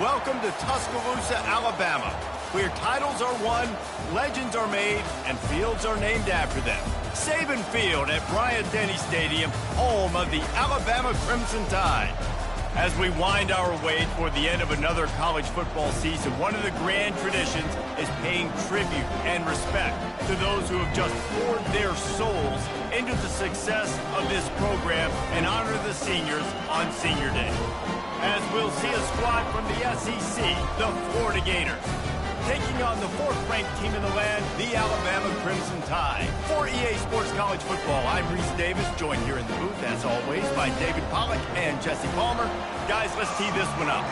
Welcome to Tuscaloosa, Alabama, where titles are won, legends are made, and fields are named after them. Saban Field at Bryant-Denny Stadium, home of the Alabama Crimson Tide. As we wind our way toward the end of another college football season, one of the grand traditions is paying tribute and respect to those who have just poured their souls into the success of this program and honor the seniors on Senior Day. As we'll see a squad from the SEC, the Florida Gators, taking on the fourth-ranked team in the land, the Alabama Crimson Tide. For EA Sports College Football, I'm Reese Davis, joined here in the booth, as always, by David Pollack and Jesse Palmer. Guys, let's tee this one up.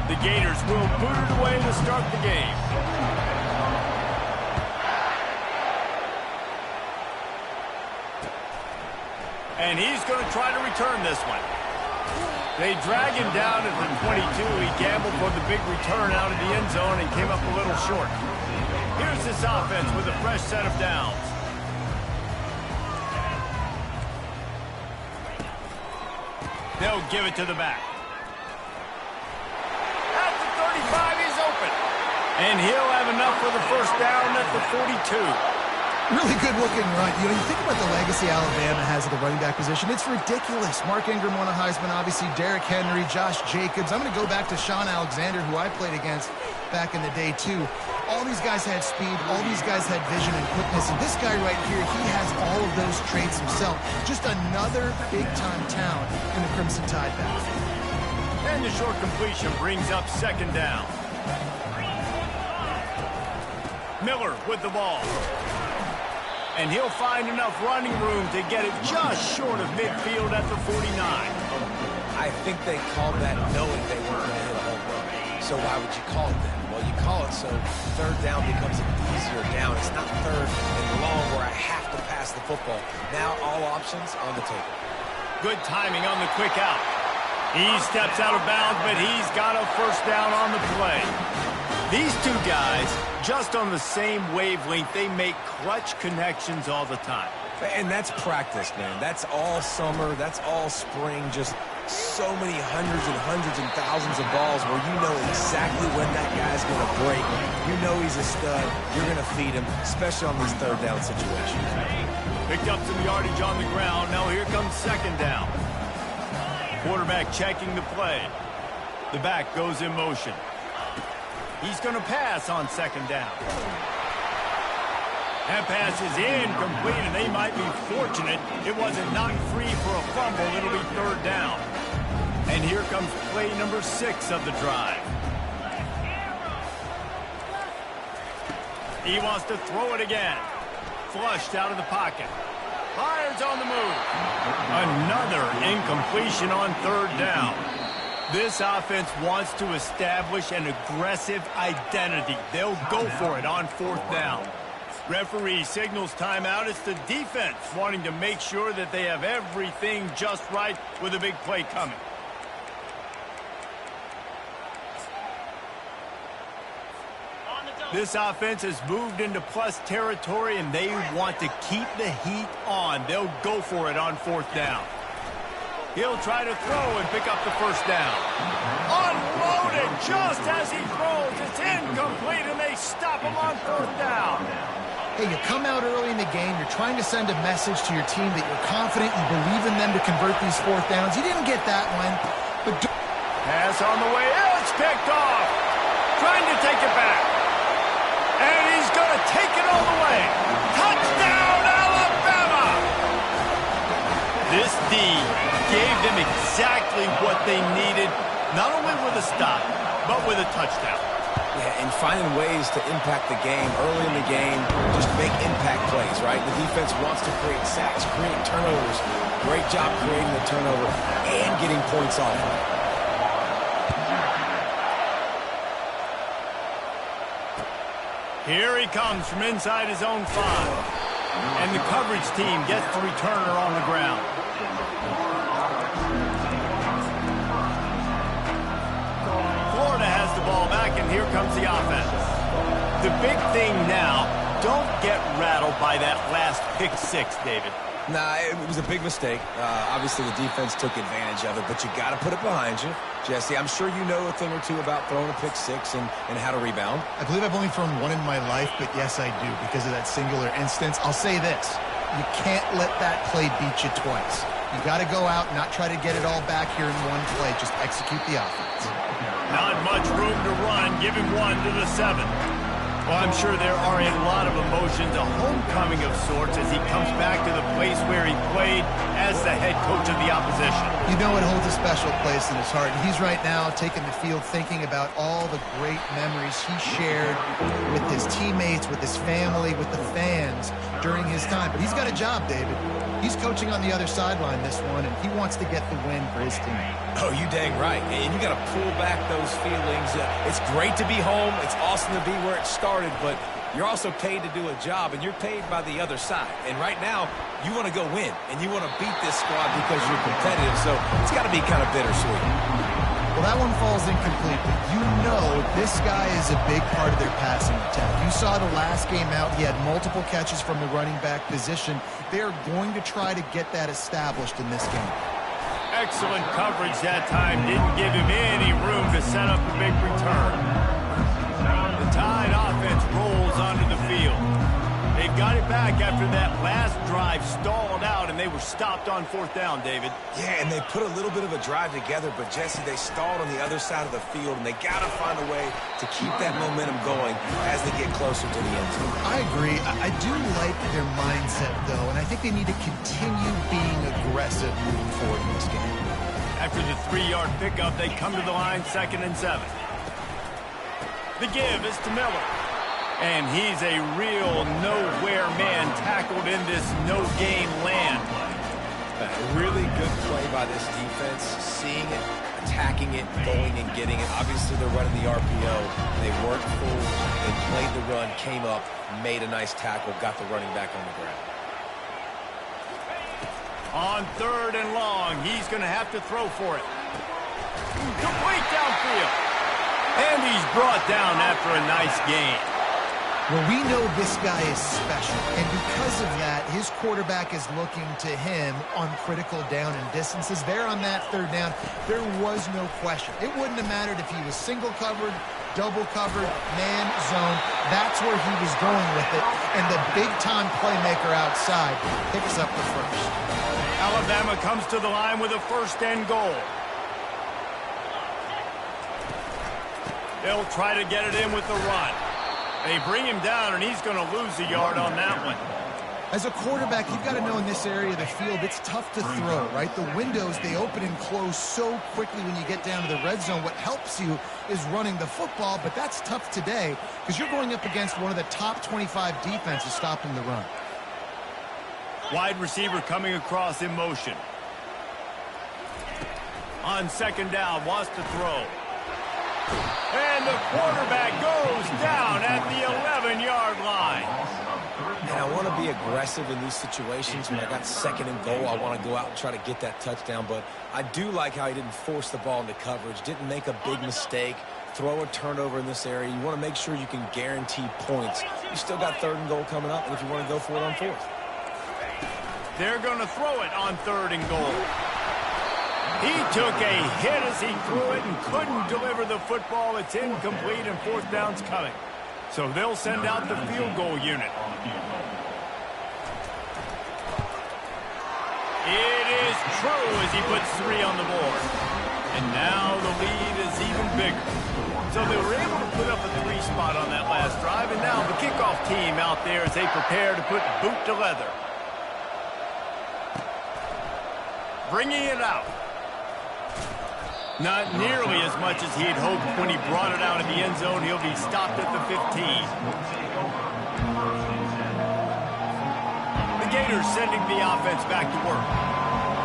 The Gators will boot it away to start the game. And he's going to try to return this one. They drag him down at the 22. He gambled for the big return out of the end zone and came up a little short. Here's this offense with a fresh set of downs. They'll give it to the back. At the 35, he's open. And he'll have enough for the first down at the 42. Really good looking run. You think about the legacy Alabama has at the running back position. It's ridiculous. Mark Ingram won a Heisman, obviously Derrick Henry, Josh Jacobs. I'm going to go back to Sean Alexander, who I played against back in the day too. All these guys had speed. All these guys had vision and quickness. And this guy right here, he has all of those traits himself. Just another big-time talent in the Crimson Tide back. And the short completion brings up second down. Miller with the ball. And he'll find enough running room to get it just short of midfield at the 49. I think they called that knowing they weren't going to hit a home run. So why would you call it that? Well, you call it so third down becomes an easier down. It's not third and long where I have to pass the football. Now all options on the table. Good timing on the quick out. He steps out of bounds, but he's got a first down on the play. These two guys, just on the same wavelength, they make clutch connections all the time. And that's practice, man. That's all summer. That's all spring. Just so many hundreds and thousands of balls where you know exactly when that guy's going to break. You know he's a stud. You're going to feed him, especially on these third down situations. Picked up some yardage on the ground. Now here comes second down. Quarterback checking the play. The back goes in motion. He's going to pass on second down. That pass is incomplete, and they might be fortunate it wasn't knocked free for a fumble. It'll be third down. And here comes play number 6 of the drive. He wants to throw it again. Flushed out of the pocket. Fires on the move. Another incompletion on third down. This offense wants to establish an aggressive identity. They'll go for it on fourth down. Referee signals timeout. It's the defense wanting to make sure that they have everything just right with a big play coming. This offense has moved into plus territory, and they want to keep the heat on. They'll go for it on fourth down. He'll try to throw and pick up the first down. Unloaded just as he throws. It's incomplete, and they stop him on fourth down. Hey, you come out early in the game. You're trying to send a message to your team that you're confident, you believe in them to convert these fourth downs. You didn't get that one. But pass on the way. It's picked off. Trying to take it back. And he's going to take it all the way. Touchdown, Alabama! This D gave them exactly what they needed, not only with a stop, but with a touchdown. Yeah, and finding ways to impact the game early in the game, just make impact plays, right? The defense wants to create sacks, create turnovers. Great job creating the turnover and getting points off of it. Here he comes from inside his own 5. And the coverage team gets the returner on the ground. Florida has the ball back, and here comes the offense. The big thing now, don't get rattled by that last pick 6, David. Nah, it was a big mistake. Obviously, the defense took advantage of it, but you got to put it behind you. Jesse, I'm sure you know a thing or two about throwing a pick six and how to rebound. I believe I've only thrown one in my life, but yes, I do because of that singular instance. I'll say this. You can't let that play beat you twice. You got to go out and not try to get it all back here in one play. Just execute the offense. Not much room to run. Give him 1 to the 7. Well, I'm sure there are a lot of emotions, a homecoming of sorts as he comes back to the place where he played as the head coach of the opposition. You know it holds a special place in his heart. He's right now taking the field thinking about all the great memories he shared with his teammates, with his family, with the fans during his time. But he's got a job, David. He's coaching on the other sideline this one, and he wants to get the win for his team. Oh, you dang right. And you got to pull back those feelings. It's great to be home. It's awesome to be where it started, but you're also paid to do a job, and you're paid by the other side. And right now, you want to go win, and you want to beat this squad because you're competitive, so it's got to be kind of bittersweet. Well, that one falls incomplete, but you know this guy is a big part of their passing attack. You saw the last game out. He had multiple catches from the running back position. They're going to try to get that established in this game. Excellent coverage that time. Didn't give him any room to set up a big return. The Tide offense rolls onto the field. They've got it back after that last drive stalled out, and they were stopped on 4th down, David. Yeah, and they put a little bit of a drive together, but, Jesse, they stalled on the other side of the field, and they got to find a way to keep that momentum going as they get closer to the end zone. I agree. I do like their mindset, though, and I think they need to continue being aggressive moving forward in this game. After the 3-yard pickup, they come to the line, 2nd and 7. The give is to Miller. And he's a real nowhere man tackled in this no-gain land. A really good play by this defense, seeing it, attacking it, going and getting it. Obviously, they're running the RPO. They weren't fooled. They played the run, came up, made a nice tackle, got the running back on the ground. On 3rd and long, he's going to have to throw for it. Complete downfield. And he's brought down after a nice gain. Well, we know this guy is special, and because of that, his quarterback is looking to him on critical down and distances. There on that 3rd down, there was no question. It wouldn't have mattered if he was single covered, double covered, man, zone. That's where he was going with it, and the big-time playmaker outside picks up the first. Alabama comes to the line with a 1st and goal. They'll try to get it in with the run. They bring him down, and he's going to lose a yard on that one. As a quarterback, you've got to know in this area of the field, it's tough to throw, right? The windows, they open and close so quickly when you get down to the red zone. What helps you is running the football, but that's tough today because you're going up against one of the top 25 defenses stopping the run. Wide receiver coming across in motion. On 2nd down, wants to throw. And the quarterback goes down at the 11-yard line. And I want to be aggressive in these situations. When I got 2nd and goal, I want to go out and try to get that touchdown. But I do like how he didn't force the ball into coverage, didn't make a big mistake, throw a turnover in this area. You want to make sure you can guarantee points. You still got 3rd and goal coming up, and if you want to go for it on 4th. They're going to throw it on 3rd and goal. He took a hit as he threw it and couldn't deliver the football. It's incomplete, and 4th down's coming. So they'll send out the field goal unit. It is true as he puts 3 on the board. And now the lead is even bigger. So they were able to put up a 3 spot on that last drive, and now the kickoff team out there as they prepare to put boot to leather. Bringing it out. Not nearly as much as he had hoped when he brought it out of the end zone. He'll be stopped at the 15. The Gators sending the offense back to work.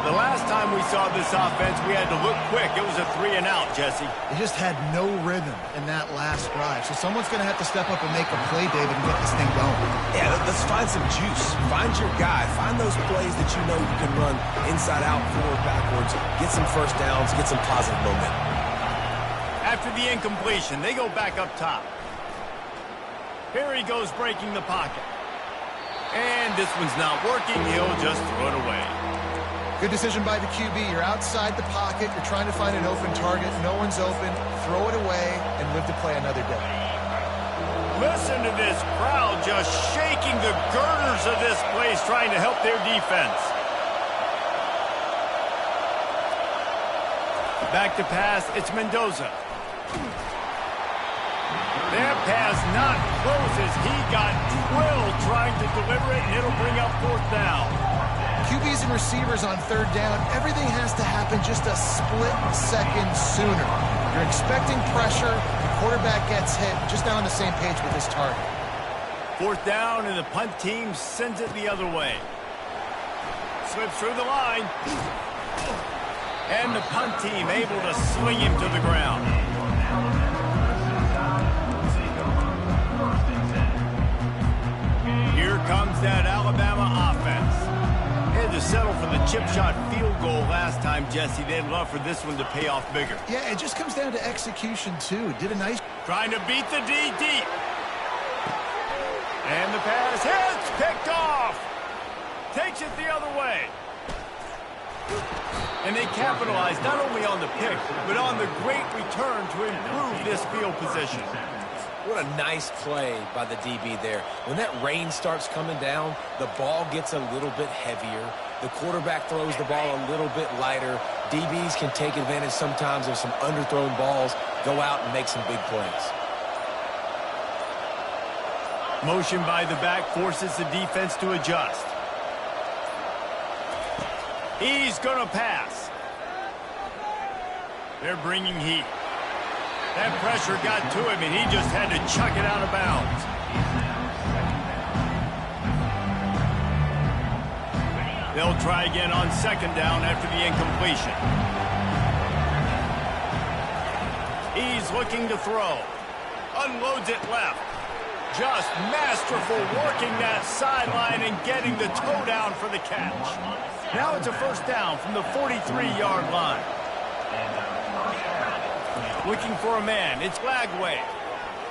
The last time we saw this offense, we had to look quick. It was a 3 and out, Jesse. They just had no rhythm in that last drive. So someone's going to have to step up and make a play, David, and get this thing going. Yeah, let's find some juice. Find your guy. Find those plays that you know you can run inside out, forward, backwards. Get some 1st downs. Get some positive momentum. After the incompletion, they go back up top. Here he goes breaking the pocket. And this one's not working. He'll just throw it away. Good decision by the QB. You're outside the pocket. You're trying to find an open target. No one's open. Throw it away and live to play another day. Listen to this crowd just shaking the girders of this place trying to help their defense. Back to pass. It's Mendoza. That pass not close as he got drilled trying to deliver it, and it'll bring up 4th down. QBs and receivers on 3rd down, everything has to happen just a split second sooner. You're expecting pressure, the quarterback gets hit, just not on the same page with his target. 4th down, and the punt team sends it the other way. Slips through the line. And the punt team able to swing him to the ground. Here comes that Alabama offense. Had to settle for the chip shot field goal last time, Jesse. They'd love for this one to pay off bigger. Yeah, it just comes down to execution, too. Did a nice... Trying to beat the D deep. And the pass hits, picked off. Takes it the other way. And they capitalize not only on the pick, but on the great return to improve this field position. What a nice play by the DB there. When that rain starts coming down, the ball gets a little bit heavier. The quarterback throws the ball a little bit lighter. DBs can take advantage sometimes of some underthrown balls, go out and make some big plays. Motion by the back forces the defense to adjust. He's going to pass. They're bringing heat. That pressure got to him, and he just had to chuck it out of bounds. They'll try again on 2nd down after the incompletion. He's looking to throw. Unloads it left. Just masterful working that sideline and getting the toe down for the catch. Now it's a 1st down from the 43-yard line. Looking for a man. It's Lagway.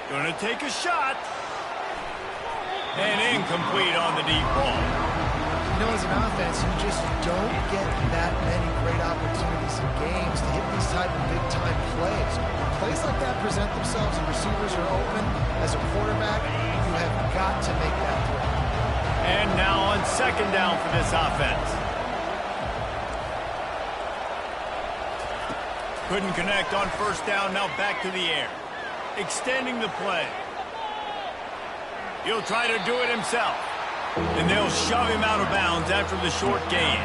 Going to take a shot. And incomplete on the deep ball. You know, as an offense, you just don't get that many great opportunities in games to hit these type of big-time plays. When plays like that present themselves and receivers are open, as a quarterback, you have got to make that throw. And now on 2nd down for this offense. Couldn't connect on 1st down, now back to the air. Extending the play. He'll try to do it himself. And they'll shove him out of bounds after the short gain.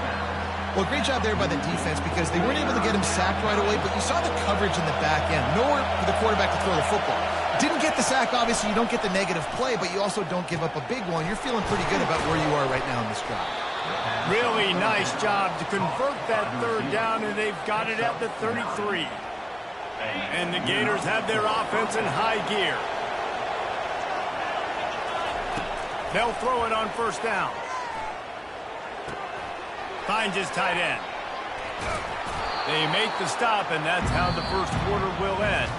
Well, great job there by the defense because they weren't able to get him sacked right away, but you saw the coverage in the back end. Nowhere for the quarterback to throw the football. Didn't get the sack, obviously you don't get the negative play, but you also don't give up a big one. You're feeling pretty good about where you are right now in this drive. Really nice job to convert that 3rd down, and they've got it at the 33. And the Gators have their offense in high gear. They'll throw it on 1st down. Finds his tight end. They make the stop, and that's how the 1st quarter will end.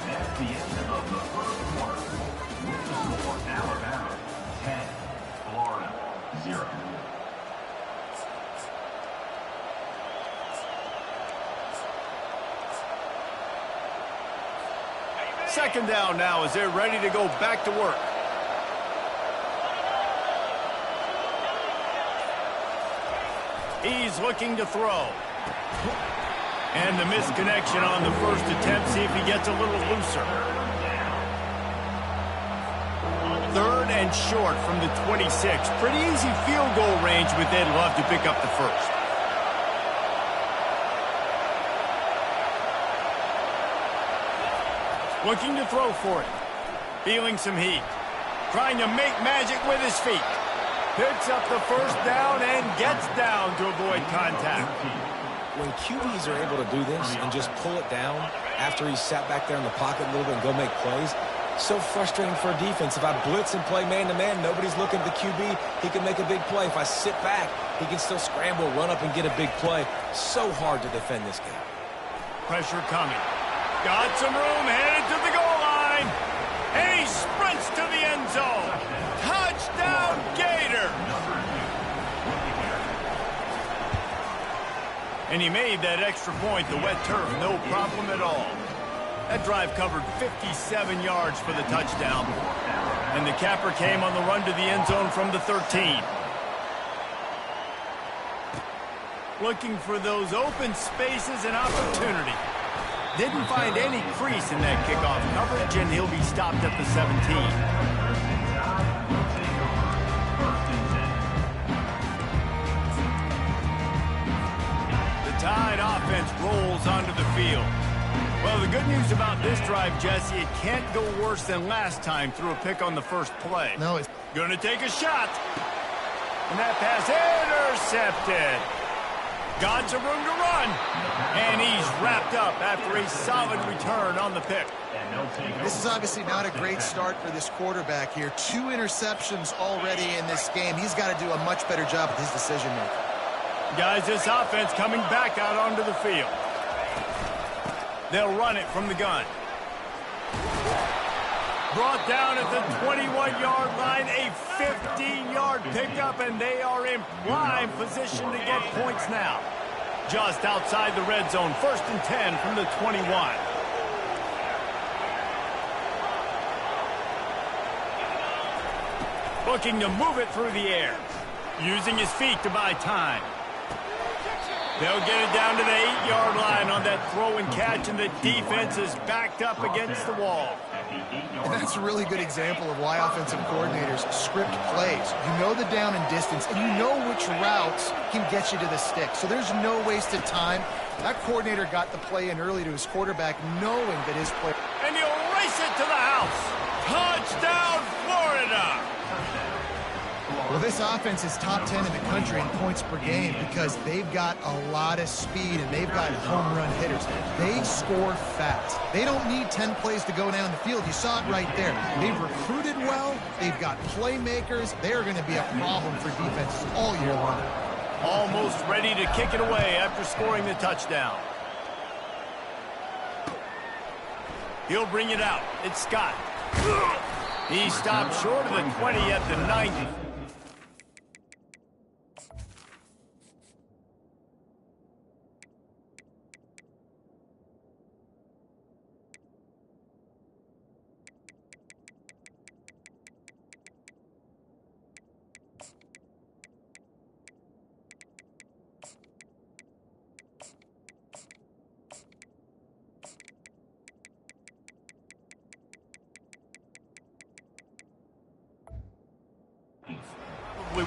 That's the end of the 1st quarter. With the score, Alabama 10, Florida 0. Second down now as they're ready to go back to work. He's looking to throw. And the misconnection on the 1st attempt. See if he gets a little looser. 3rd and short from the 26. Pretty easy field goal range, but they'd love to pick up the 1st. Looking to throw for it. Feeling some heat. Trying to make magic with his feet. Picks up the 1st down and gets down to avoid contact. When QBs are able to do this and just pull it down after he's sat back there in the pocket a little bit and go make plays, so frustrating for a defense. If I blitz and play man-to-man, nobody's looking at the QB, he can make a big play. If I sit back, he can still scramble, run up and get a big play. So hard to defend this game. Pressure coming. Got some room, headed to the goal line. And he sprints to the end zone. Touchdown! And he made that extra point, the wet turf, no problem at all. That drive covered 57 yards for the touchdown. And the capper came on the run to the end zone from the 13. Looking for those open spaces and opportunity. Didn't find any crease in that kickoff coverage, and he'll be stopped at the 17. Tide offense rolls onto the field. Well, the good news about this drive, Jesse, it can't go worse than last time through a pick on the first play. No, it's gonna take a shot. And that pass intercepted. Got some room to run. And he's wrapped up after a solid return on the pick. This is obviously not a great start for this quarterback here. 2 interceptions already in this game. He's got to do a much better job with his decision-making. Guys, this offense coming back out onto the field. They'll run it from the gun. Brought down at the 21-yard line, a 15-yard pickup, and they are in prime position to get points now. Just outside the red zone, 1st and 10 from the 21. Looking to move it through the air. Using his feet to buy time. They'll get it down to the 8-yard line on that throw and catch, and the defense is backed up against the wall. And that's a really good example of why offensive coordinators script plays. You know the down and distance, and you know which routes can get you to the stick. So there's no wasted time. That coordinator got the play in early to his quarterback, knowing that his play... And he'll race it to the house. Touchdown, Florida! Well, this offense is top 10 in the country in points per game because they've got a lot of speed and they've got home run hitters. They score fast. They don't need 10 plays to go down the field. You saw it right there. They've recruited well. They've got playmakers. They're going to be a problem for defenses all year long. Almost ready to kick it away after scoring the touchdown. He'll bring it out. It's Scott. He stopped short of the 20 at the 90.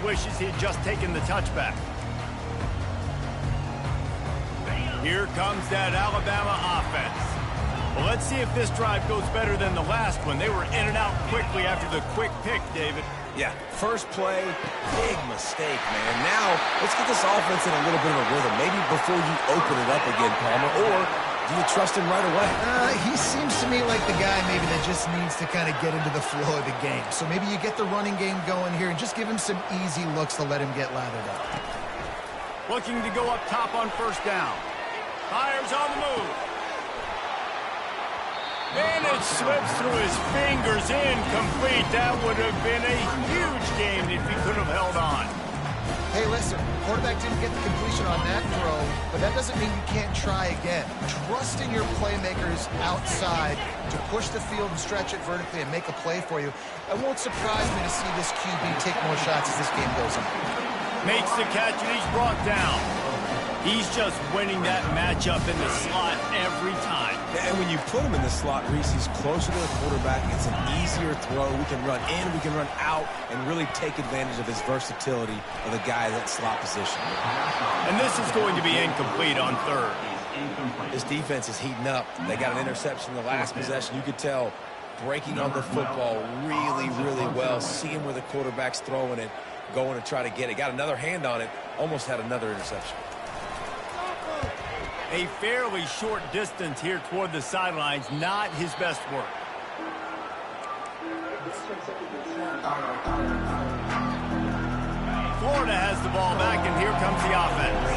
Wishes he'd just taken the touchback. Here comes that Alabama offense. Well, let's see if this drive goes better than the last one. They were in and out quickly after the quick pick, David. Yeah, first play, big mistake, man. Now, let's get this offense in a little bit of a rhythm. Maybe before you open it up again, Palmer, or do you trust him right away? He seems to me like the guy maybe that just needs to kind of get into the flow of the game. So maybe you get the running game going here and just give him some easy looks to let him get lathered up. Looking to go up top on first down. Fires on the move. And it slips through his fingers, incomplete. That would have been a huge gain if he could have held on. Hey, listen, quarterback didn't get the completion on that throw, but that doesn't mean you can't try again. Trust in your playmakers outside to push the field and stretch it vertically and make a play for you. It won't surprise me to see this QB take more shots as this game goes on. Makes the catch, and he's brought down. He's just winning that matchup in the slot every time. And when you put him in the slot, Reese, he's closer to the quarterback. It's an easier throw. We can run in, we can run out, and really take advantage of his versatility of the guy in that slot position. And this is going to be incomplete on third. This defense is heating up. They got an interception in the last possession. You could tell breaking on the football really, really well, seeing where the quarterback's throwing it, going to try to get it. Got another hand on it, almost had another interception. A fairly short distance here toward the sidelines, not his best work. Florida has the ball back, and here comes the offense.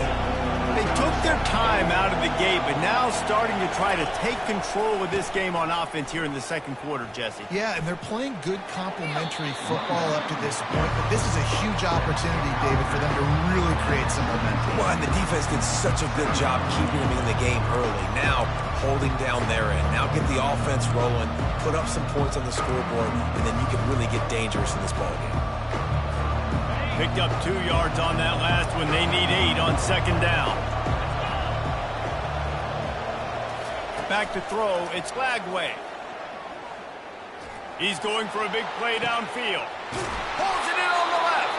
They took their time out of the gate, but now starting to try to take control of this game on offense here in the second quarter, Jesse. Yeah, and they're playing good complementary football up to this point, but this is a huge opportunity, David, for them to really create some momentum. Well, and the defense did such a good job keeping them in the game early. Now, holding down their end. Now get the offense rolling, put up some points on the scoreboard, and then you can really get dangerous in this ballgame. Picked up 2 yards on that last one. They need 8 on second down. Back to throw. It's Lagway. He's going for a big play downfield. Pulls it in on the left.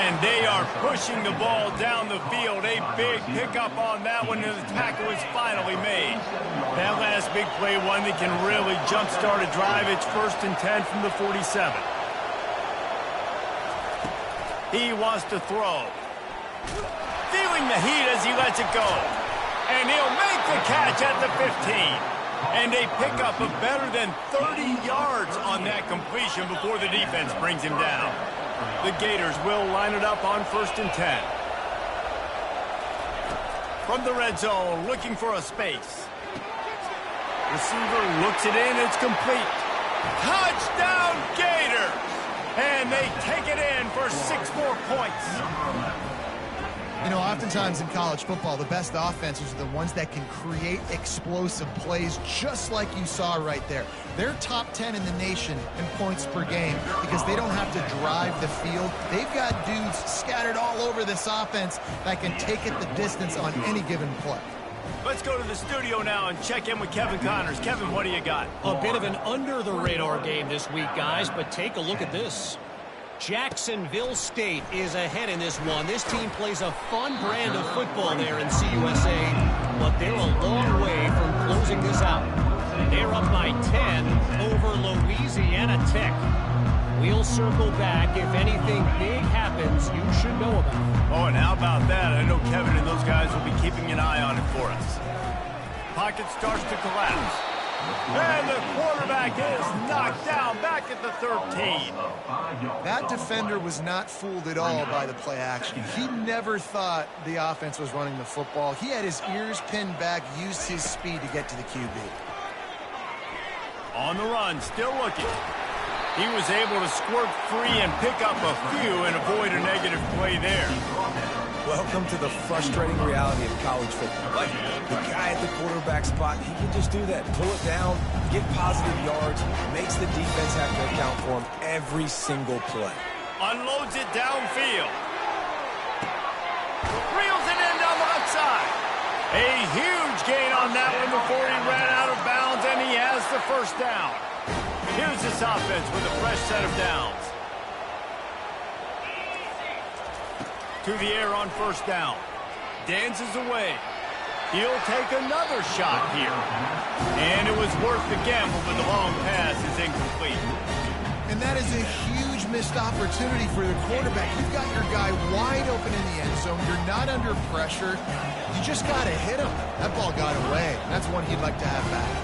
And they are pushing the ball down the field. A big pickup on that one, and the tackle is finally made. That last big play, one that can really jumpstart a drive. It's 1st and 10 from the 47. He wants to throw. Feeling the heat as he lets it go. And he'll make the catch at the 15. And a pickup of better than 30 yards on that completion before the defense brings him down. The Gators will line it up on 1st and 10. From the red zone, looking for a space. Receiver looks it in, it's complete. Touchdown, Gators! And they take it in for 6 more points. You know, oftentimes in college football, the best offenses are the ones that can create explosive plays, just like you saw right there. They're top 10 in the nation in points per game because they don't have to drive the field. They've got dudes scattered all over this offense that can take it the distance on any given play. Let's go to the studio now and check in with Kevin Connors. Kevin, what do you got? A bit of an under-the-radar game this week, guys, but take a look at this. Jacksonville State is ahead in this one. This team plays a fun brand of football there in CUSA, but they're a long way from closing this out. They're up by 10 over Louisiana Tech. We'll circle back if anything big happens you should know about. Oh, and how about that? I know Kevin and those guys will be keeping an eye on it for us. Pocket starts to collapse. And the quarterback is knocked down back at the 13. That defender was not fooled at all by the play action. He never thought the offense was running the football. He had his ears pinned back, used his speed to get to the QB. On the run, still looking. He was able to squirt free and pick up a few and avoid a negative play there. Welcome to the frustrating reality of college football. Like, the guy at the quarterback spot, he can just do that. Pull it down, get positive yards, makes the defense have to account for him every single play. Unloads it downfield. Reels it in down the left side. A huge gain on that one before he ran out of bounds, and he has the 1st down. Here's this offense with a fresh set of downs. To the air on 1st down. Dances away. He'll take another shot here. And it was worth the gamble, but the long pass is incomplete. And that is a huge missed opportunity for the quarterback. You've got your guy wide open in the end zone. You're not under pressure. You just got to hit him. That ball got away. That's one he'd like to have back.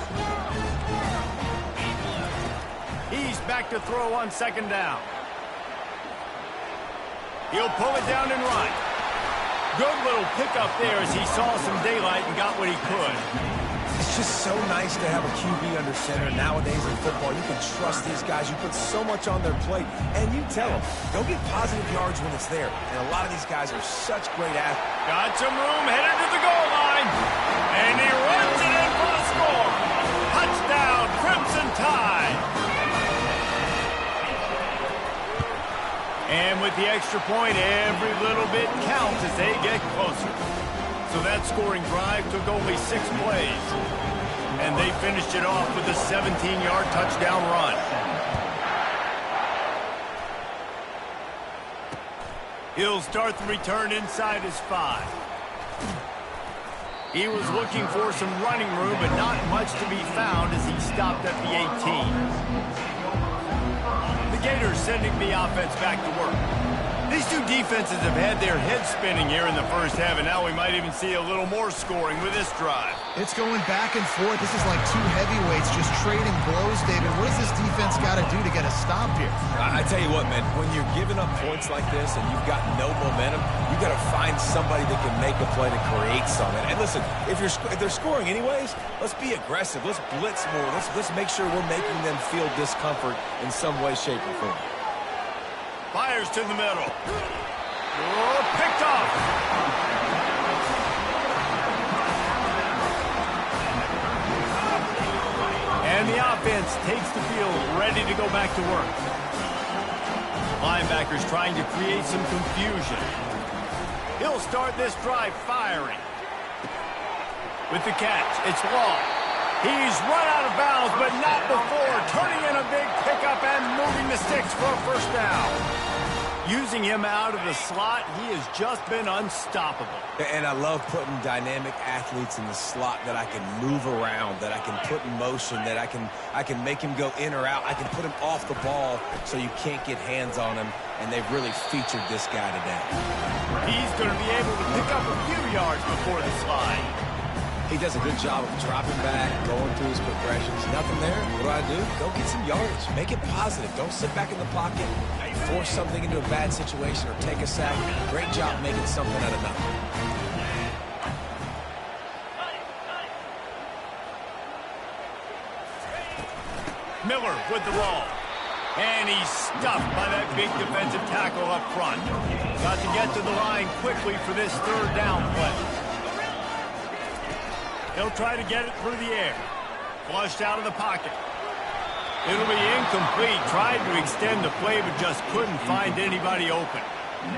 He's back to throw on 2nd down. He'll pull it down and run. Good little pickup there as he saw some daylight and got what he could. It's just so nice to have a QB under center. Nowadays in football, you can trust these guys. You put so much on their plate, and you tell them, go get positive yards when it's there. And a lot of these guys are such great athletes. Got some room, headed to the goal line. And he runs it in for the score. Touchdown, Crimson Tide. And with the extra point, every little bit counts as they get closer. So that scoring drive took only 6 plays. And they finished it off with a 17-yard touchdown run. He'll start the return inside his 5. He was looking for some running room, but not much to be found as he stopped at the 18. Gators sending the offense back to work. These two defenses have had their heads spinning here in the 1st half, and now we might even see a little more scoring with this drive. It's going back and forth. This is like two heavyweights just trading blows, David. What does this defense got to do to get a stop here. I tell you what, man, when you're giving up points like this and you've got no momentum, you got to find somebody that can make a play to create something. And listen, if they're scoring anyways, let's be aggressive. Let's blitz more. Let's make sure we're making them feel discomfort in some way, shape, or form. Fires to the middle. Oh, picked off. And the offense takes the field, ready to go back to work. Linebackers trying to create some confusion. He'll start this drive firing. With the catch, it's long. He's run out of bounds, but not before turning in a big pickup and moving the sticks for a first down. Using him out of the slot, he has just been unstoppable. And I love putting dynamic athletes in the slot that I can move around, that I can put in motion, that I can make him go in or out. I can put him off the ball so you can't get hands on him, and they've really featured this guy today. He's going to be able to pick up a few yards before the slide. He does a good job of dropping back, going through his progressions. Nothing there. What do? Go get some yards. Make it positive. Don't sit back in the pocket, force something into a bad situation, or take a sack. Great job making something out of nothing. Miller with the roll. And he's stuffed by that big defensive tackle up front. Got to get to the line quickly for this third down play. He'll try to get it through the air. Flushed out of the pocket. It'll be incomplete. Tried to extend the play, but just couldn't find anybody open.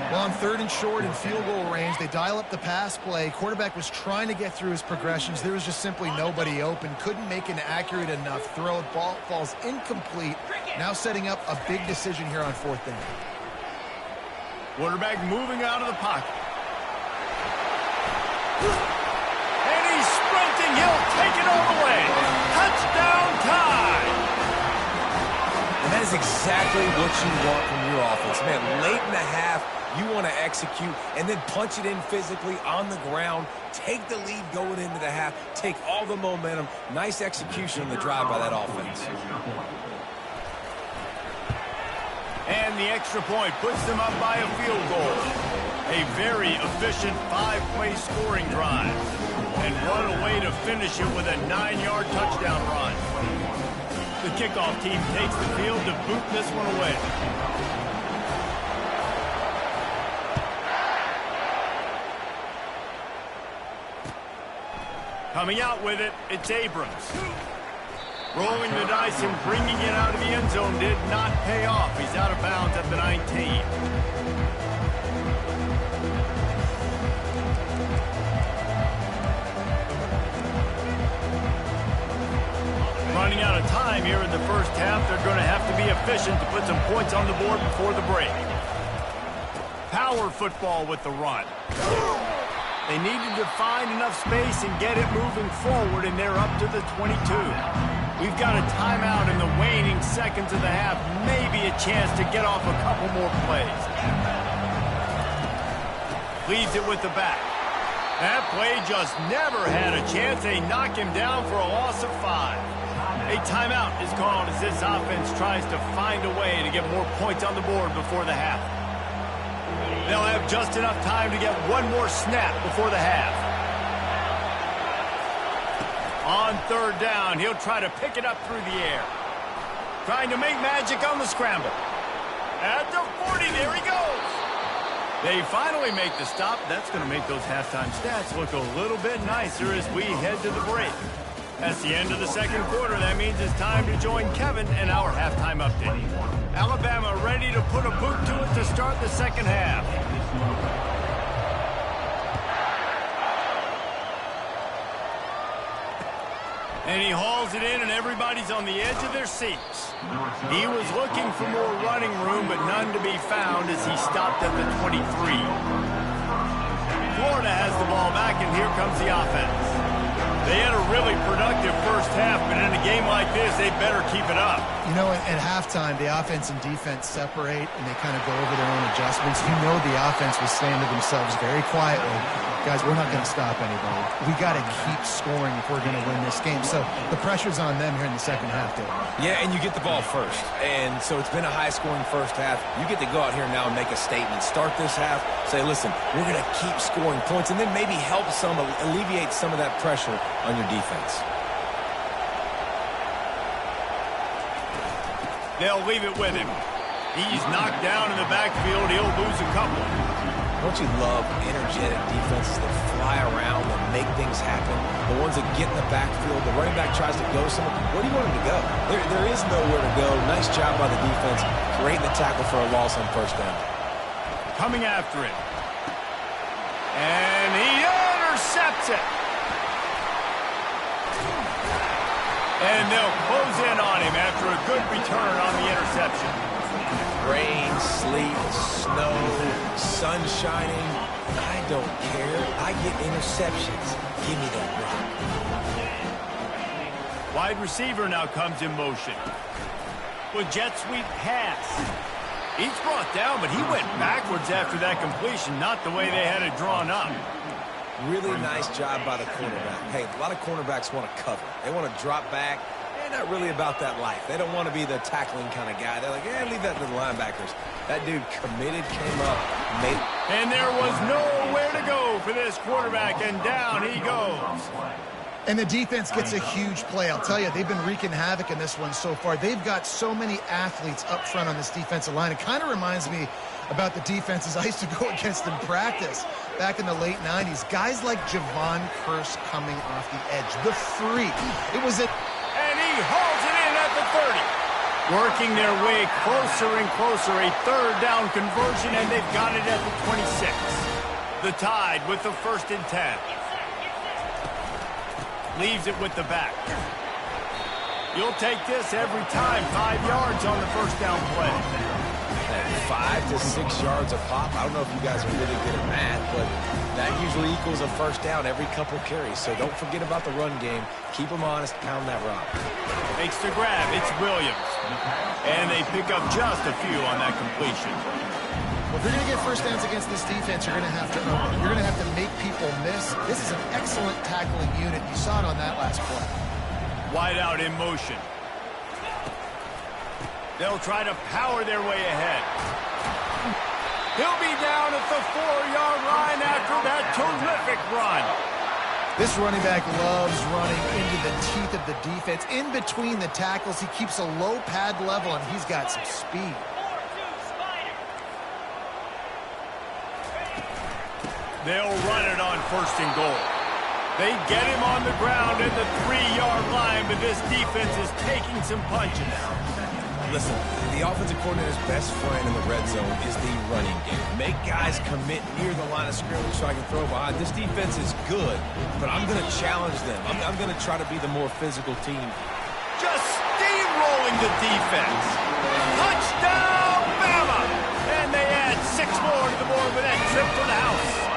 Well, on 3rd and short in field goal range, they dial up the pass play. Quarterback was trying to get through his progressions. There was just simply nobody open. Couldn't make an accurate enough throw. Ball falls incomplete. Now setting up a big decision here on 4th down. Quarterback moving out of the pocket. And he's sprinting. He'll take it all the way. Touchdown time. And that is exactly what you want from your offense. Man, late in the half, you want to execute and then punch it in physically on the ground. Take the lead going into the half. Take all the momentum. Nice execution on the drive by that offense. And the extra point puts them up by a field goal. A very efficient 5-play scoring drive. And what a way to finish it with a 9-yard touchdown run. The kickoff team takes the field to boot this one away. Coming out with it, it's Abrams. Rolling the dice and bringing it out of the end zone did not pay off. He's out of bounds at the 19. Running out of time here in the first half. They're going to have to be efficient to put some points on the board before the break. Power football with the run. They needed to find enough space and get it moving forward, and they're up to the 22. We've got a timeout in the waning seconds of the half. Maybe a chance to get off a couple more plays. Leads it with the back. That play just never had a chance. They knock him down for a loss of 5. A timeout is called as this offense tries to find a way to get more points on the board before the half. They'll have just enough time to get one more snap before the half. On 3rd down, he'll try to pick it up through the air. Trying to make magic on the scramble. At the 40, there he goes. They finally make the stop. That's going to make those halftime stats look a little bit nicer as we head to the break. That's the end of the second quarter. That means it's time to join Kevin in our halftime update. Alabama ready to put a boot to it to start the second half. And he hauls it in, and everybody's on the edge of their seats. He was looking for more running room, but none to be found as he stopped at the 23. Florida has the ball back, and here comes the offense. They had a really productive first half, but in a game like this, they better keep it up. You know, at halftime, the offense and defense separate, and they kind of go over their own adjustments. You know the offense was saying to themselves very quietly, guys, we're not going to stop anybody. We got to keep scoring if we're going to win this game. So the pressure's on them here in the second half, Dave. Yeah, and you get the ball first. And so it's been a high-scoring first half. You get to go out here now and make a statement. Start this half, say, listen, we're going to keep scoring points, and then maybe help alleviate some of that pressure on your defense. They'll leave it with him. He's knocked down in the backfield. He'll lose a couple. Don't you love energetic defenses that fly around and make things happen? The ones that get in the backfield, the running back tries to go somewhere. Where do you want him to go? There is nowhere to go. Nice job by the defense, creating the tackle for a loss on first down. Coming after it. And he intercepts it. And they'll close in on him after a good return on the interception. Rain, sleet, snow, sun shining. I don't care. I get interceptions. Give me that rock. Wide receiver now comes in motion. With jet sweep pass. He's brought down, but he went backwards after that completion, not the way they had it drawn up. Really nice job by the cornerback. Hey, a lot of cornerbacks want to cover. They want to drop back. They're not really about that life. They don't want to be the tackling kind of guy. They're like, yeah, leave that to the linebackers. That dude committed, came up, made it. And there was nowhere to go for this quarterback, and down he goes. And the defense gets a huge play. I'll tell you, they've been wreaking havoc in this one so far. They've got so many athletes up front on this defensive line. It kind of reminds me about the defenses I used to go against in practice back in the late 90s. Guys like Javon Curse coming off the edge. The freak. It was a... And he hauls it in at the 30. Working their way closer and closer. A third down conversion, and they've got it at the 26. The Tide with the 1st and 10. Leaves it with the back. You'll take this every time. 5 yards on the first down play. 5 to 6 yards a pop. I don't know if you guys are really good at math, but that usually equals a first down every couple carries. So don't forget about the run game. Keep them honest. Pound that rock. Makes the grab. It's Williams. And they pick up just a few on that completion. Well, if you're going to get first downs against this defense, you're going to have to open. You're going to have to make people miss. This is an excellent tackling unit. You saw it on that last play. Wide out in motion. They'll try to power their way ahead. He'll be down at the 4-yard line after that terrific run. This running back loves running into the teeth of the defense. In between the tackles, he keeps a low pad level, and he's got some speed. They'll run it on 1st and goal. They get him on the ground at the 3-yard line, but this defense is taking some punches. Listen, the offensive coordinator's best friend in the red zone is the running game. Make guys commit near the line of scrimmage so I can throw behind. This defense is good, but I'm going to challenge them. I'm going to try to be the more physical team. Just steamrolling the defense. Touchdown, Bama! And they add 6 more to the board with that trip to the house.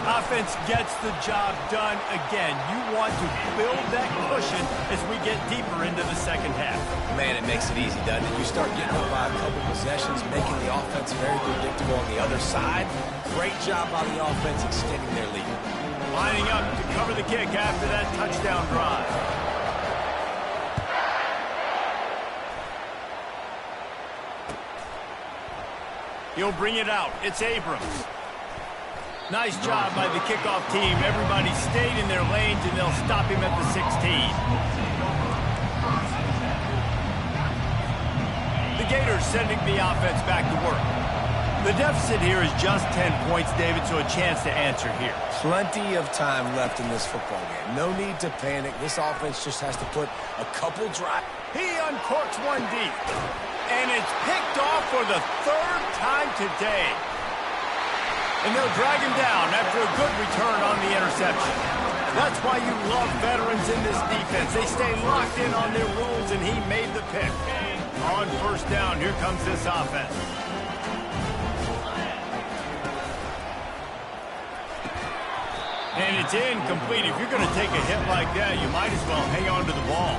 Offense gets the job done again. You want to build that cushion as we get deeper into the second half. Man, it makes it easy, doesn't it? You start getting up by a couple possessions, making the offense very predictable on the other side. Great job by the offense extending their lead. Lining up to cover the kick after that touchdown drive. He'll bring it out. It's Abrams. Nice job by the kickoff team. Everybody stayed in their lanes, and they'll stop him at the 16. The Gators sending the offense back to work. The deficit here is just 10 points, David, so a chance to answer here. Plenty of time left in this football game. No need to panic. This offense just has to put a couple drives. He uncorks one deep, and it's picked off for the 3rd time today. And they'll drag him down after a good return on the interception. That's why you love veterans in this defense. They stay locked in on their rules, and he made the pick. On 1st down, here comes this offense. And it's incomplete. If you're going to take a hit like that, you might as well hang on to the ball.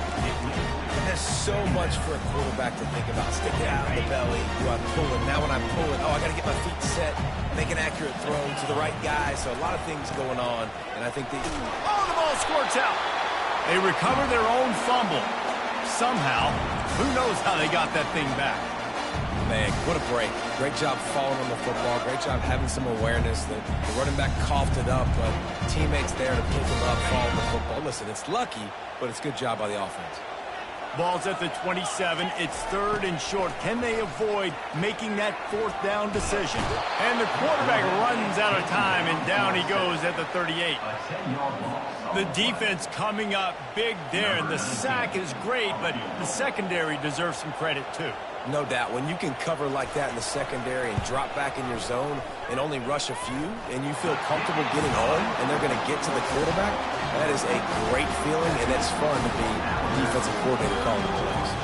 There's so much for a quarterback to think about. Sticking out of the belly. Do I pull it? Now when I'm pulling, oh, I got to get my feet set, make an accurate throw to the right guy. So a lot of things going on, and I think the ball squirts out. They recover their own fumble. Somehow, who knows how they got that thing back. Man, what a break. Great job falling on the football. Great job having some awareness. The running back coughed it up, but teammates there to pick him up, fall on the football. Listen, it's lucky, but it's good job by the offense. Ball's at the 27. It's 3rd and short. Can they avoid making that 4th down decision? And the quarterback runs out of time, and down he goes at the 38. The defense coming up big there, and the sack is great, but the secondary deserves some credit too. No doubt. When you can cover like that in the secondary and drop back in your zone and only rush a few, and you feel comfortable getting home, and they're going to get to the quarterback, that is a great feeling, and it's fun to be a defensive coordinator calling the plays.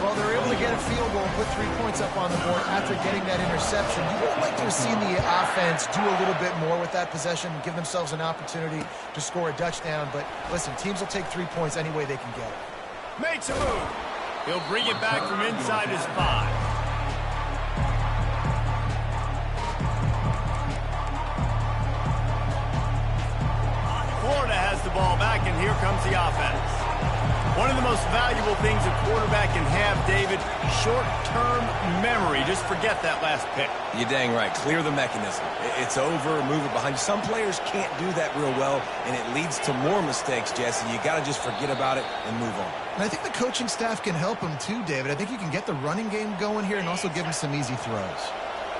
Well, they're able to get a field goal and put 3 points up on the board after getting that interception. You would like to have seen the offense do a little bit more with that possession and give themselves an opportunity to score a touchdown. But listen, teams will take 3 points any way they can get it. Makes a move. He'll bring it back from inside his 5. Florida has the ball back, and here comes the offense. One of the most valuable things a quarterback can have, David, short-term memory. Just forget that last pick. You're dang right. Clear the mechanism. It's over, move it behind you. Some players can't do that real well, and it leads to more mistakes, Jesse. You got to just forget about it and move on. And I think the coaching staff can help him too, David. I think you can get the running game going here and also give him some easy throws.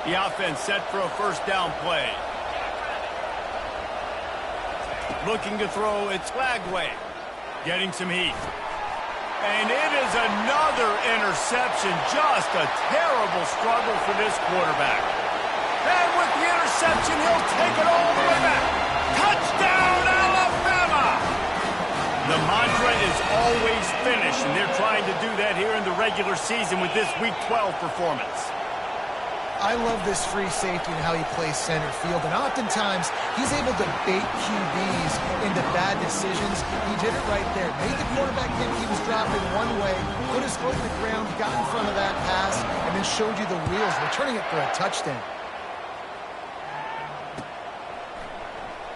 The offense set for a 1st down play. Looking to throw, it's Lagway. Getting some heat. And it is another interception. Just a terrible struggle for this quarterback. And with the interception, he'll take it all the way back. Touchdown, Alabama! The mantra is always finish, and they're trying to do that here in the regular season with this Week 12 performance. I love this free safety and how he plays center field, and oftentimes he's able to bait QBs into bad decisions. He did it right there. Made the quarterback think he was dropping one way, put his foot in the ground, got in front of that pass, and then showed you the wheels, returning it for a touchdown.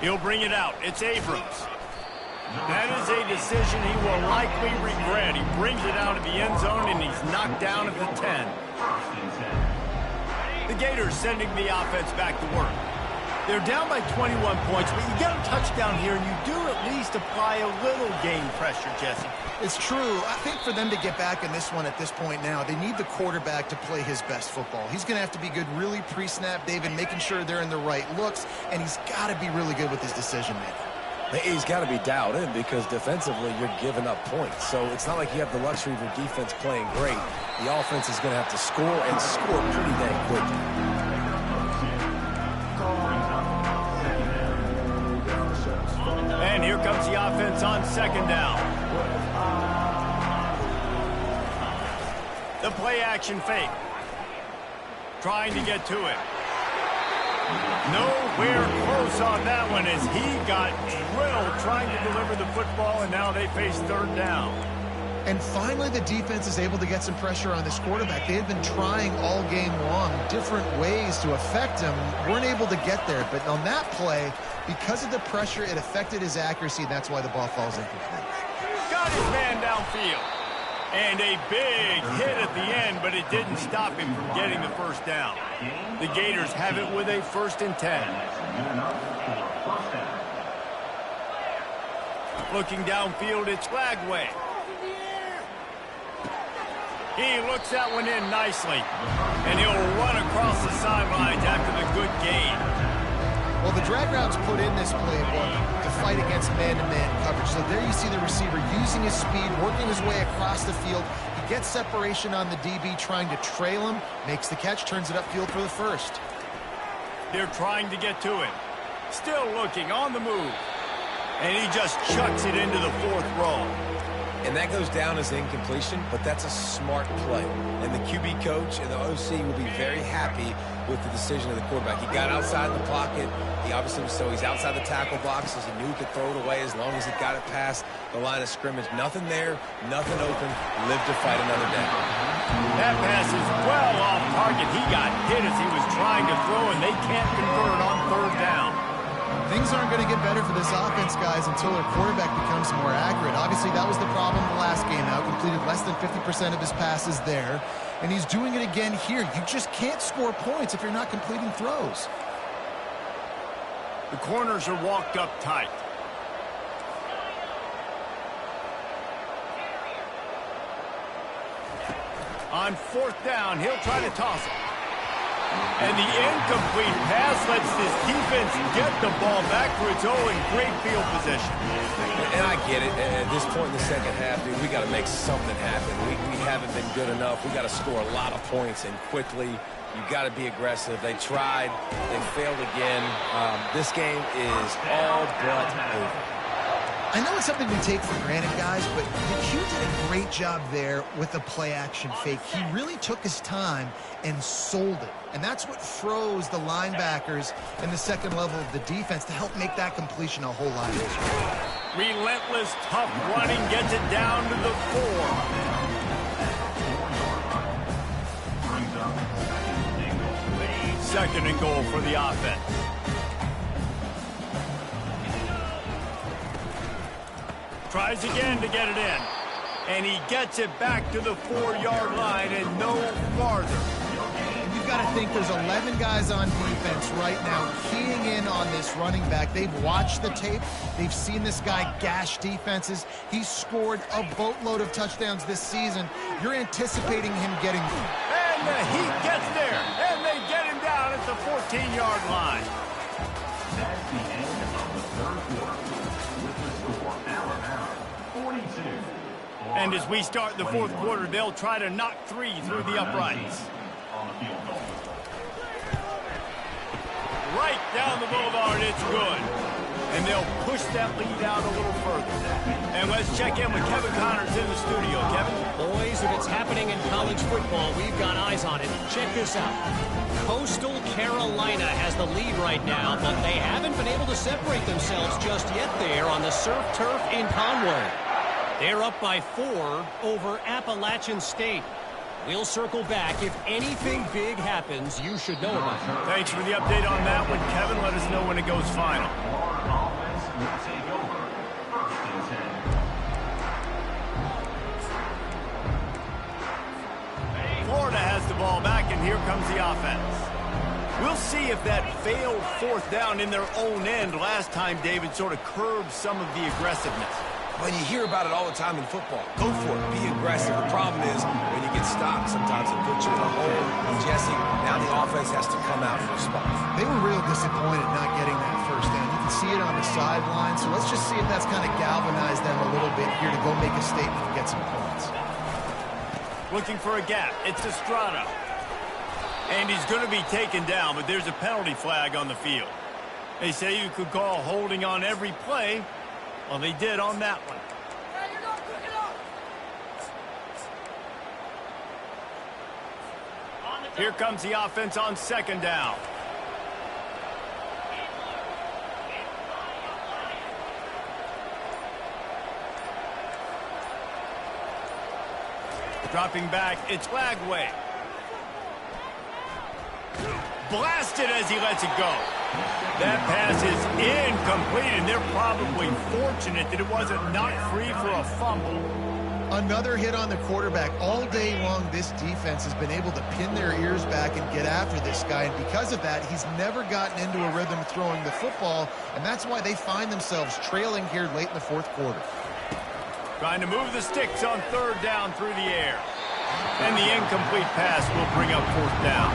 He'll bring it out. It's Abrams. That is a decision he will likely regret. He brings it out of the end zone, and he's knocked down at the 10. The Gators sending the offense back to work. They're down by 21 points, but you get a touchdown here, and you do at least apply a little game pressure, Jesse. It's true. I think for them to get back in this one at this point now, they need the quarterback to play his best football. He's going to have to be good really pre-snap, David, making sure they're in the right looks, and he's got to be really good with his decision-making. He's got to be dialed in because defensively you're giving up points. So it's not like you have the luxury of your defense playing great. The offense is going to have to score and score pretty dang quickly. And here comes the offense on 2nd down. The play action fake. Trying to get to it. Nowhere close on that one as he got drilled trying to deliver the football, and now they face 3rd down. And finally, the defense is able to get some pressure on this quarterback. They had been trying all game long different ways to affect him. Weren't able to get there. But on that play, because of the pressure, it affected his accuracy, and that's why the ball falls incomplete. Got his man downfield. And a big hit at the end, but it didn't stop him from getting the 1st down. The Gators have it with a 1st and 10. Looking downfield, it's Lagway. He looks that one in nicely. And he'll run across the sidelines after the good gain. Well, the drag route's put in this playbook to fight against man-to-man coverage. So there you see the receiver using his speed, working his way across the field. He gets separation on the DB, trying to trail him, makes the catch, turns it upfield for the 1st. They're trying to get to him. Still looking, on the move. And he just chucks it into the 4th row. And that goes down as incompletion, but that's a smart play. And the QB coach and the OC will be very happy with the decision of the quarterback. He got outside the pocket. He obviously was, so he's outside the tackle boxes. He knew he could throw it away as long as he got it past the line of scrimmage. Nothing there, nothing open. Live to fight another day. That pass is well off target. He got hit as he was trying to throw, and they can't convert on third down. Things aren't going to get better for this offense, guys, until their quarterback becomes more accurate. Obviously, that was the problem the last game out. Completed less than 50% of his passes there, and he's doing it again here. You just can't score points if you're not completing throws. The corners are walked up tight. On fourth down, he'll try to toss it. And the incomplete pass lets this defense get the ball back for its own great field position. And I get it. At this point in the second half, dude, we got to make something happen. We haven't been good enough. We got to score a lot of points and quickly. You got to be aggressive. They tried. They failed again. This game is all but over. I know it's something we take for granted, guys, but Q did a great job there with the play-action fake. He really took his time and sold it. And that's what froze the linebackers in the second level of the defense to help make that completion a whole lot easier. Relentless, tough running gets it down to the 4. Second and goal for the offense. Tries again to get it in. And he gets it back to the 4-yard line and no farther. And you've got to think there's 11 guys on defense right now keying in on this running back. They've watched the tape. They've seen this guy gash defenses. He's scored a boatload of touchdowns this season. You're anticipating him getting... And the heat gets there. And they get him down at the 14-yard line. That's the end of the third quarter. With the score, Alabama 42. And as we start the fourth quarter, they'll try to knock 3 through the uprights. On the field goal. Right down the boulevard, it's good. And they'll push that lead out a little further. And let's check in with Kevin Connors in the studio. Kevin? Boys, if it's happening in college football, we've got eyes on it. Check this out. Coastal Carolina has the lead right now, but they haven't been able to separate themselves just yet there on the surf turf in Conway. They're up by 4 over Appalachian State. We'll circle back. If anything big happens, you should know about it. Thanks for the update on that one, Kevin. Let us know when it goes final. Offense will take over. First and 10. Florida has the ball back, and here comes the offense. We'll see if that failed fourth down in their own end last time, David, sort of curbed some of the aggressiveness. When you hear about it all the time in football, go for it. Be aggressive. The problem is when you get stopped, sometimes it puts you in a hole. And Jesse, now the offense has to come out for a spot. They were real disappointed not getting that first down. You can see it on the sideline, so let's just see if that's kind of galvanized them a little bit here to go make a statement and get some points. Looking for a gap. It's Estrada. And he's going to be taken down, but there's a penalty flag on the field. They say you could call holding on every play. Well, they did on that one. Here comes the offense on second down. Dropping back, it's Lagway. Blasted as he lets it go. That pass is incomplete, and they're probably fortunate that it wasn't knocked free for a fumble. Another hit on the quarterback. All day long, this defense has been able to pin their ears back and get after this guy, and because of that, he's never gotten into a rhythm throwing the football, and that's why they find themselves trailing here late in the fourth quarter. Trying to move the sticks on third down through the air. And the incomplete pass will bring up fourth down.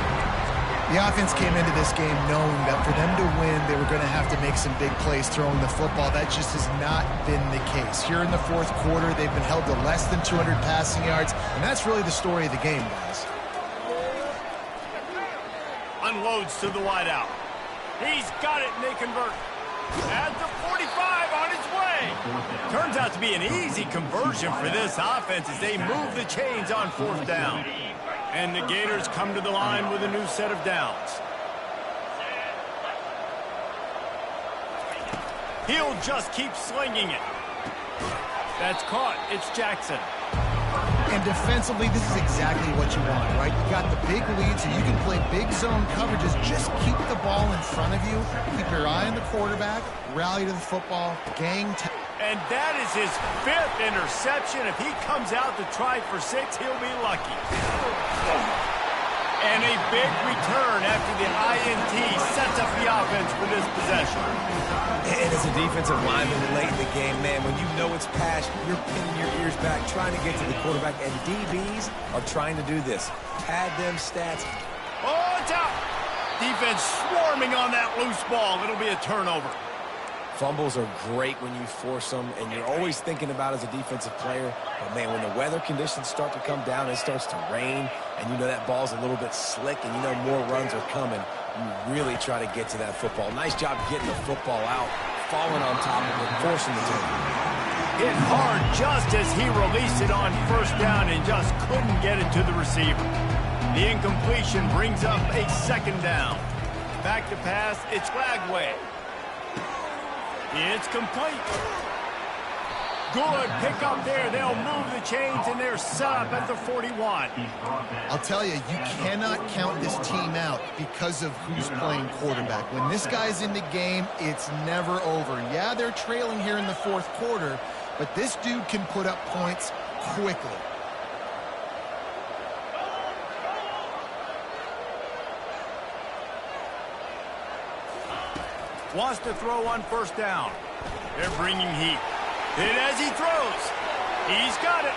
The offense came into this game knowing that for them to win, they were going to have to make some big plays throwing the football. That just has not been the case. Here in the fourth quarter, they've been held to less than 200 passing yards, and that's really the story of the game, guys. Unloads to the wideout. He's got it, and they convert. At the 45 on his way. Turns out to be an easy conversion for this offense as they move the chains on 4th down. And the Gators come to the line with a new set of downs. He'll just keep slinging it. That's caught. It's Jackson. And defensively, this is exactly what you want, right? You got the big lead, so you can play big zone coverages. Just keep the ball in front of you. Keep your eye on the quarterback. Rally to the football. And that is his 5th interception. If he comes out to try for 6, he'll be lucky. And a big return after the INT sets up the offense for this possession. And as a defensive lineman late in the game, man, when you know it's pass, you're pinning your ears back, trying to get to the quarterback, and DBs are trying to do this. Pad them stats. Oh, it's out. Defense swarming on that loose ball. It'll be a turnover. Fumbles are great when you force them, and you're always thinking about as a defensive player. But, man, when the weather conditions start to come down, it starts to rain, and you know that ball's a little bit slick, and you know more runs are coming, you really try to get to that football. Nice job getting the football out, falling on top of it, forcing the turnover. Hit hard just as he released it on 1st down and just couldn't get it to the receiver. The incompletion brings up a 2nd down. Back to pass, it's Lagway. It's complete. Good pick up there. They'll move the chains, and they're set up at the 41. I'll tell you, you cannot count this team out because of who's playing quarterback. When this guy's in the game, it's never over. Yeah, they're trailing here in the 4th quarter, but this dude can put up points quickly. Wants to throw on 1st down. They're bringing heat. Hit as he throws. He's got it.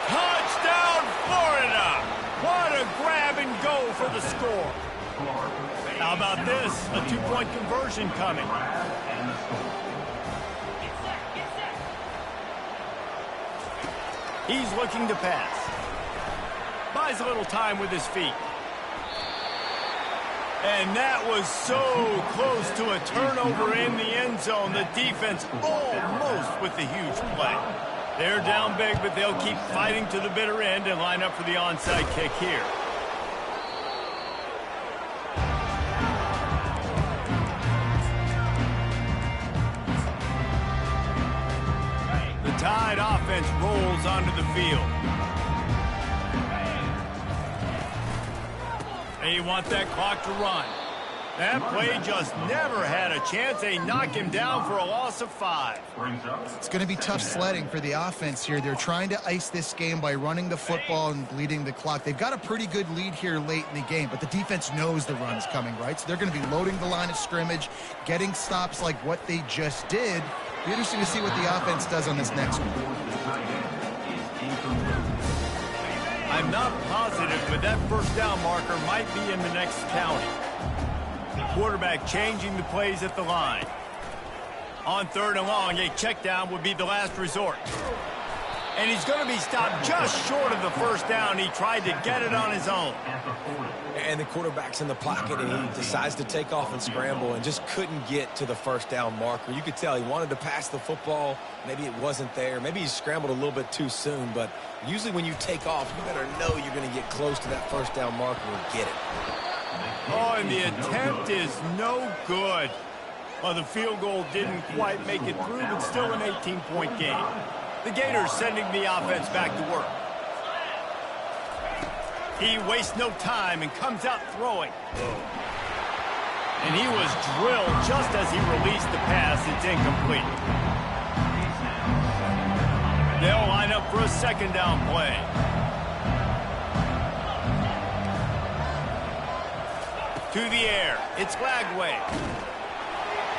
Touchdown, Florida! What a grab and go for the score. How about this? A 2-point conversion coming. He's looking to pass. Buys a little time with his feet. And that was so close to a turnover in the end zone. The defense almost with the huge play. They're down big, but they'll keep fighting to the bitter end and line up for the onside kick here. The Tide offense rolls onto the field. They want that clock to run. That play just never had a chance. They knock him down for a loss of 5. It's going to be tough sledding for the offense here. They're trying to ice this game by running the football and bleeding the clock. They've got a pretty good lead here late in the game, but the defense knows the run's coming, right? So they're going to be loading the line of scrimmage, getting stops like what they just did. It'll be interesting to see what the offense does on this next one. I'm not positive, but that 1st down marker might be in the next county. The quarterback changing the plays at the line. On 3rd and long, a check down would be the last resort. And he's going to be stopped just short of the 1st down. He tried to get it on his own. And the quarterback's in the pocket, and he decides to take off and scramble and just couldn't get to the 1st down marker. You could tell he wanted to pass the football. Maybe it wasn't there. Maybe he scrambled a little bit too soon. But usually when you take off, you better know you're going to get close to that 1st down marker and get it. Oh, and the attempt is no good. Well, the field goal didn't quite make it through, but still an 18-point game. The Gators sending the offense back to work. He wastes no time and comes out throwing. And he was drilled just as he released the pass. It's incomplete. They'll line up for a 2nd down play. To the air. It's Lagway.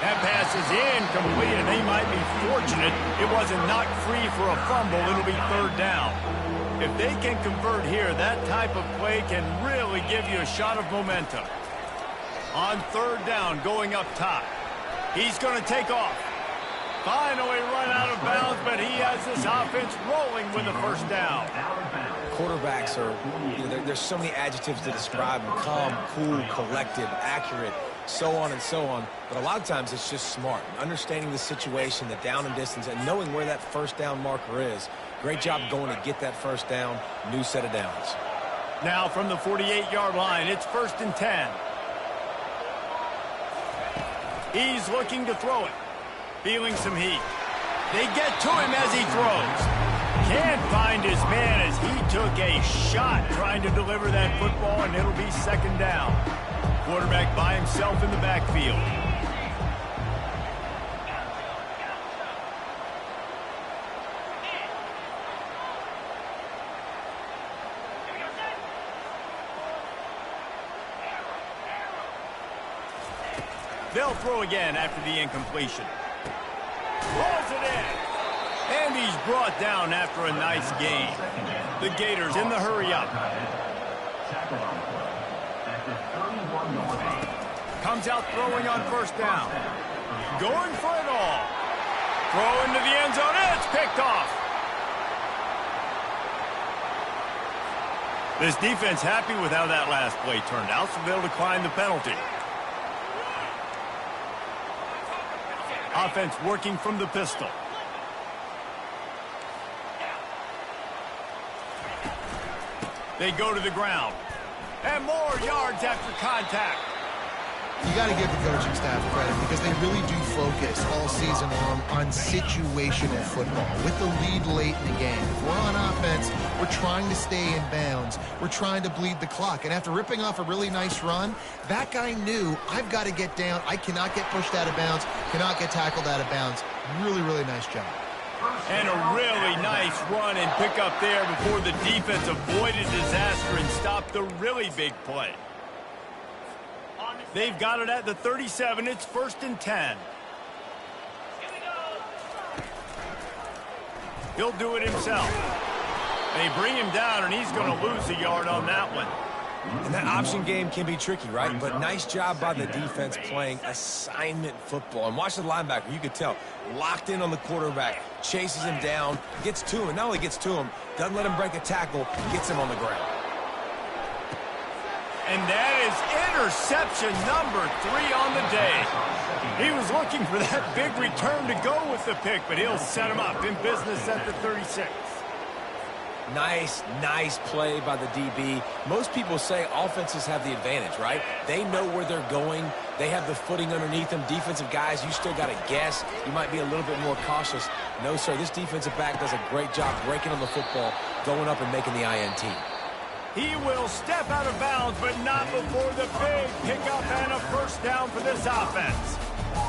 That pass is incomplete, and they might be fortunate it wasn't knocked free for a fumble. It'll be 3rd down. If they can convert here, that type of play can really give you a shot of momentum. On 3rd down, going up top. He's going to take off. Finally run out of bounds, but he has this offense rolling with a 1st down. Quarterbacks are, there's so many adjectives to describe them. Calm, cool, collected, accurate. so on and so on. But a lot of times it's just smart. Understanding the situation, the down and distance, and knowing where that first down marker is. Great job going to get that first down. New set of downs. Now from the 48-yard line, it's 1st and 10. He's looking to throw it. Feeling some heat. They get to him as he throws. Can't find his man as he took a shot trying to deliver that football, and it'll be 2nd down. Quarterback by himself in the backfield. They'll throw again after the incompletion. Throws it in. And he's brought down after a nice gain. The Gators in the hurry-up. Comes out throwing on 1st down. Going for it all. Throw into the end zone. It's picked off. This defense happy with how that last play turned out, so they'll decline the penalty. Offense working from the pistol. They go to the ground. And more yards after contact. You got to give the coaching staff credit because they really do focus all season long on situational football with the lead late in the game. If we're on offense, we're trying to stay in bounds. We're trying to bleed the clock. And after ripping off a really nice run, that guy knew, I've got to get down. I cannot get pushed out of bounds, cannot get tackled out of bounds. Really, really nice job. And a really nice run and pick up there before the defense avoided disaster and stopped the really big play. They've got it at the 37. It's 1st and 10. He'll do it himself. They bring him down, and he's going to lose a yard on that one. And that option game can be tricky, right? But nice job by the defense playing assignment football. And watch the linebacker. You could tell. Locked in on the quarterback. Chases him down. Gets to him. And not only gets to him, doesn't let him break a tackle. Gets him on the ground. And that is interception number 3 on the day. He was looking for that big return to go with the pick, but he'll set him up in business at the 36. Nice play by the DB. Most people say offenses have the advantage, right? They know where they're going. They have the footing underneath them. Defensive guys, you still got to guess. You might be a little bit more cautious. No, sir, this defensive back does a great job breaking on the football, going up and making the INT. He will step out of bounds, but not before the big pickup and a 1st down for this offense.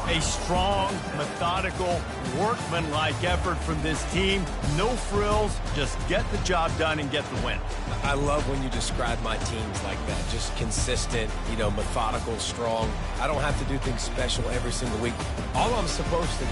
A strong, methodical, workmanlike effort from this team. No frills, just get the job done and get the win. I love when you describe my teams like that. Just consistent, methodical, strong. I don't have to do things special every single week. All I'm supposed to do